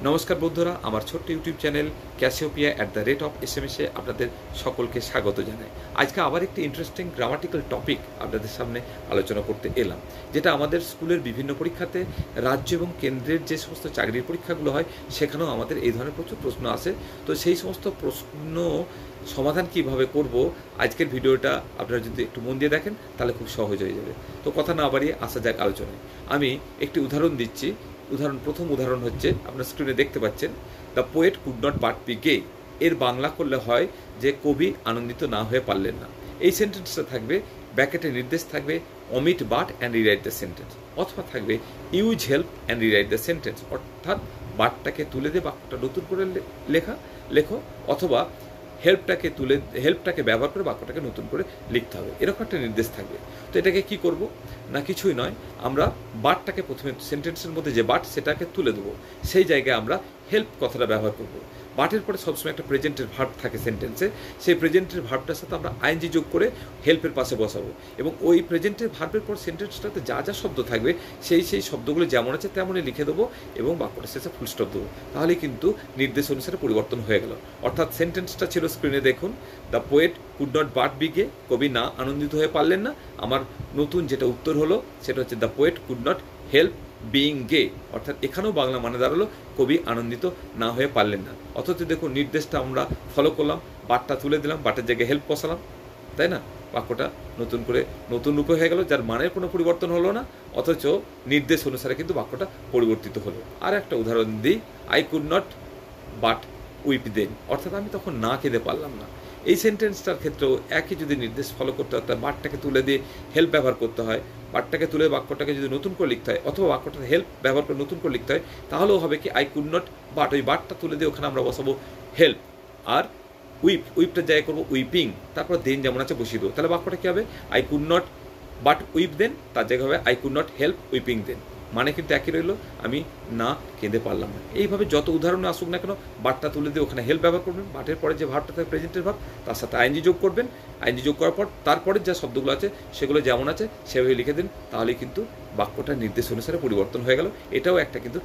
নমস্কার বন্ধুরা, আমার ছোট্ট ইউটিউব চ্যানেল ক্যাসিওপিয়া@SMS-এ আপনাদের সকলকে স্বাগত জানাই। আজকে আবার একটি ইন্টারেস্টিং গ্রামাটিক্যাল টপিক আপনাদের সামনে আলোচনা করতে এলাম, যেটা আমাদের স্কুলের বিভিন্ন পরীক্ষাতে, রাজ্য এবং কেন্দ্রের যে সমস্ত চাকরির পরীক্ষাগুলো হয় সেখানেও আমাদের এই ধরনের প্রচুর প্রশ্ন আসে। তো সেই সমস্ত প্রশ্ন সমাধান কিভাবে করব, আজকের ভিডিওটা আপনারা যদি একটু মন দিয়ে দেখেন তাহলে খুব সহজ হয়ে যাবে। তো কথা না বাড়িয়ে আসা যাক আলোচনায়। আমি একটি উদাহরণ দিচ্ছি। প্রথম উদাহরণ হচ্ছে, আপনার স্ক্রিনে দেখতে পাচ্ছেন, the poet could not but be gay. এর বাংলা করলে হয় যে কবি আনন্দিত না হয়ে পারলেন না। এই সেন্টেন্সটা থাকবে, ব্র্যাকেটে নির্দেশ থাকবে omit but and rewrite the sentence, অথবা থাকবে use help and rewrite the sentence, অর্থাৎ বাটটাকে তুলে দিয়ে বাক্যটা নতুন করে লেখো, অথবা হেল্পটাকে ব্যবহার করে বাক্যটাকে নতুন করে লিখতে হবে, এরকম একটা নির্দেশ থাকবে। তো এটাকে কি করব না, কিছুই নয়, আমরা বাটটাকে প্রথমে সেন্টেন্সের মধ্যে যে বাট সেটাকে তুলে দেবো, সেই জায়গায় আমরা হেল্প কথাটা ব্যবহার করব। বাটের পরে সবসময় একটা প্রেজেন্টের ভার্ব থাকে সেন্টেন্সে, সেই প্রেজেন্টের ভার্বটার সাথে আমরা আইএনজি যোগ করে হেল্পের পাশে বসাবো, এবং ওই প্রেজেন্টের ভার্বের পর সেন্টেন্সটাতে যা যা শব্দ থাকবে সেই শব্দগুলো যেমন আছে তেমনই লিখে দেবো, এবং বাক্যটা শেষে ফুল স্টপ দেবো। তাহলে কিন্তু নির্দেশ অনুসারে পরিবর্তন হয়ে গেল। অর্থাৎ সেন্টেন্সটা ছিল স্ক্রিনে দেখুন, the poet could not but be gay, কবি না আনন্দিত হয়ে পারলেন না। আমার নতুন যেটা উত্তর হলো সেটা হচ্ছে the poet could not help being gay, অর্থাৎ এখানেও বাংলা মানে দাঁড়ালো কবি আনন্দিত না হয়ে পারলেন না। অথচ দেখুন নির্দেশটা আমরা ফলো করলাম, বাটটা তুলে দিলাম, বাটের জায়গায় হেল্প বসালাম, তাই না? বাক্যটা নতুন রূপে হয়ে গেল, যার মানের কোনো পরিবর্তন হলো না, অথচ নির্দেশ অনুসারে কিন্তু বাক্যটা পরিবর্তিত হলো। আর একটা উদাহরণ দিই, I could not but weep then, অর্থাৎ আমি তখন না কেঁদে পারলাম না। এই সেন্টেন্সটার ক্ষেত্রেও একই যদি নির্দেশ ফলো করতে হয়, বাটটাকে তুলে দিয়ে হেল্প ব্যবহার করতে হয়, বাটটাকে তুলে বাক্যটাকে যদি নতুন করে লিখতে হয়, অথবা বাক্যটাতে হেল্প ব্যবহার করে নতুন করে লিখতে হয়, তাহলেও হবে কি আই কুড নট বাট, ওই বাটটা তুলে দিয়ে ওখানে আমরা বসাবো হেল্প, আর উইপটার জায়গায় করবো উইপিং, তারপর দেন যেমন আছে বসিয়ে দেবো। তাহলে বাক্যটা কী হবে, I could not but weep then, তার জায়গায় হবে I could not help weeping then, মানে কিন্তু একই রইল, আমি না কেঁদে পারলাম না। এইভাবে যত উদাহরণ আসুক না কেন, বাটটা তুলে দিয়ে ওখানে হেল্প ব্যবহার করবেন, বাটের পরে যে ভাবটা থাকে প্রেজেন্টের ভাব, তার সাথে আইএনজি যোগ করবেন, আইএনজি যোগ করার পর তারপরের যা শব্দগুলো আছে সেগুলো যেমন আছে সেভাবে লিখে দিন, তাহলেই কিন্তু বাক্যটা নির্দেশ অনুসারে পরিবর্তন হয়ে গেল। এটাও একটা কিন্তু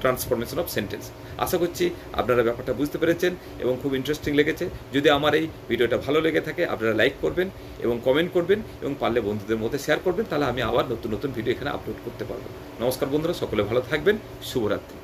ট্রান্সফরমেশন অফ সেন্টেন্স। আশা করছি আপনারা ব্যাপারটা বুঝতে পেরেছেন এবং খুব ইন্টারেস্টিং লেগেছে। যদি আমার এই ভিডিওটা ভালো লেগে থাকে আপনারা লাইক করবেন এবং কমেন্ট করবেন, এবং পারলে বন্ধুদের মধ্যে শেয়ার করবেন, তাহলে আমি আবার নতুন নতুন ভিডিও এখানে আপলোড করতে পারবো। নমস্কার বন্ধুরা, সকলে ভালো থাকবেন, শুভরাত্রি।